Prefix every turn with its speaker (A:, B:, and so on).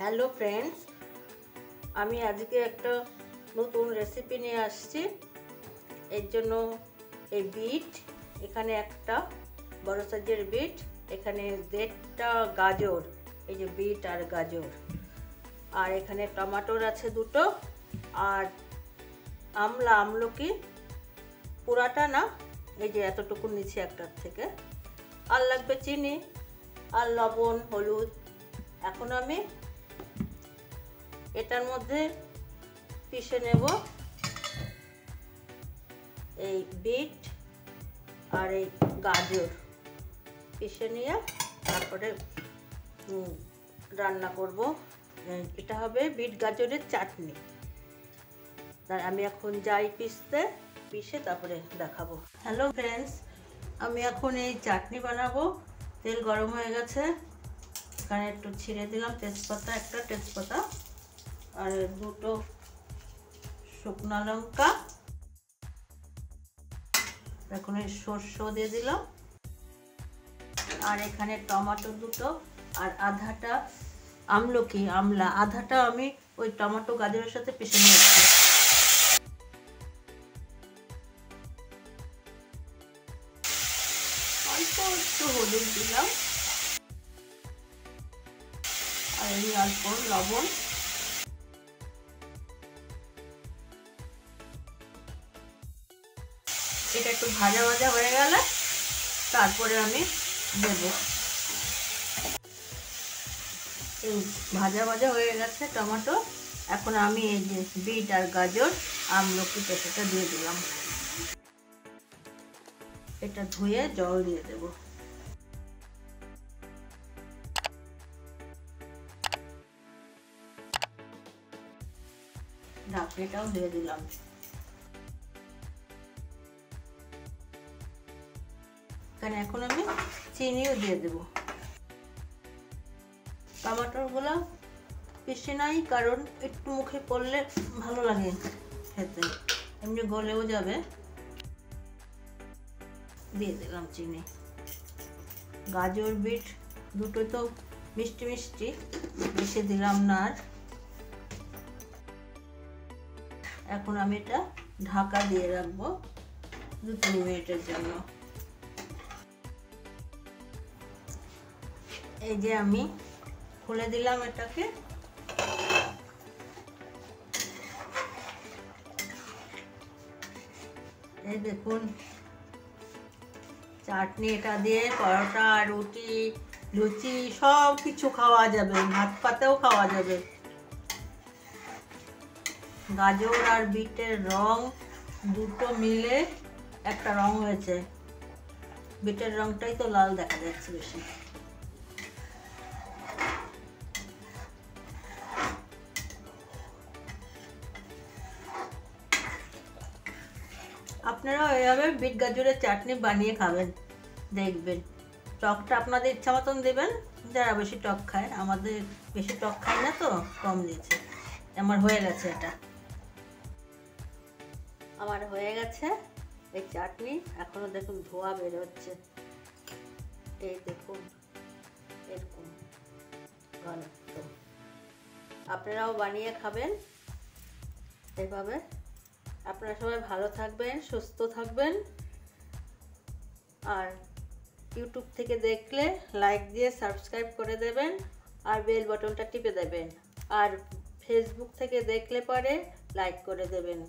A: Hello friends, আমি আজকে একটা নতুন রেসিপি নিয়ে আসছি। এর জন্য এই বিট, এখানে একটা বড় সাইজের বিট, এখানে 1.5টা গাজর, এই যে বিট আর গাজর, আর এখানে টমেটোর আছে 2টো, আর আমলকি পুরাটা না, এই যে এতটুকু নিচে একটার থেকে, আর লাগবে চিনি আর লবণ, হলুদ। এখন আমি এটার মধ্যে পিষে নেব এই বিট আর এই গাজর, পিষে নিয়ে তারপরে রান্না করব। এটা হবে বিট গাজরের চাটনি। তাই আমি এখন যাই পিষে তারপরে দেখাবো। হ্যালো ফ্রেন্ডস, আমি এখন এই চাটনি বানাবো। তেল গরম হয়ে গেছে, এখানে একটু ছিঁড়ে দিলাম তেজপাতা, একটা তেজপাতা আর 2টো শুকনো লঙ্কা, এখন এই সরষে দিয়ে দিলাম, আর এখানে টমেটো 2টো, আর আধাটা আধাটা আমি ওই টমেটো গাজরের সাথে পিষে নিয়েছি। অল্প একটু হলুদ দিলাম আর এই অল্প লবণ। এটা একটু ভাজা ভাজা হয়ে গেলে তারপরে আমি দেব। ভাজা ভাজা হয়ে গেছে টমেটো, এখন আমি এই যে বিট আর গাজর আমলকি পেস্টটা দিয়ে দিলাম। এটা ধুয়ে জল দিয়ে দেব। ঢাকনিটাও দিয়ে দিলাম। এখন আমি চিনিও দিয়ে দেব। টমেটোগুলো পিষে নাই, কারণ একটু মুখে পড়লে ভালো লাগে খেতে, এমনি গলেও যাবে। দিয়ে দিলাম চিনি। গাজর বিট 2টো তো মিষ্টি মিষ্টি, বেশি দিলাম না। আর এখন আমি এটা ঢাকা দিয়ে রাখবো 2-3 মিনিটের জন্য। এই যে আমি খুলে দিলাম এটাকে। এই দেখুন চাটনি, এটা দিয়ে পরোটা, রুটি, লুচি সব কিছু খাওয়া যাবে, ভাত পাতেও খাওয়া যাবে। গাজর আর বিটের রং 2টো মিলে একটা রং হয়েছে। বিটের রংটাই তো লাল দেখা যাচ্ছে বেশি। আপনারাও এভাবে বিট গাজরের চাটনি বানিয়ে খাবেন, দেখবেন। টকটা আপনাদের ইচ্ছা মতন দেবেন, যারা বেশি টক খায়। আমাদের বেশি টক খায় না তো, কম দিয়েছে। আমার হয়ে গেছে, এটা আমার হয়ে গেছে এই চাটনি। এখনো দেখুন ধোয়া বের হচ্ছে, এই দেখুন এরকম ঘনত্ব। আপনারাও বানিয়ে খাবেন এভাবে। আপনারা সবাই ভালো থাকবেন, সুস্থ থাকবেন। আর ইউটিউব থেকে দেখলে লাইক দিয়ে সাবস্ক্রাইব করে দেবেন, আর বেল বাটনটা টিপে দেবেন। আর ফেসবুক থেকে দেখলে পরে লাইক করে দেবেন।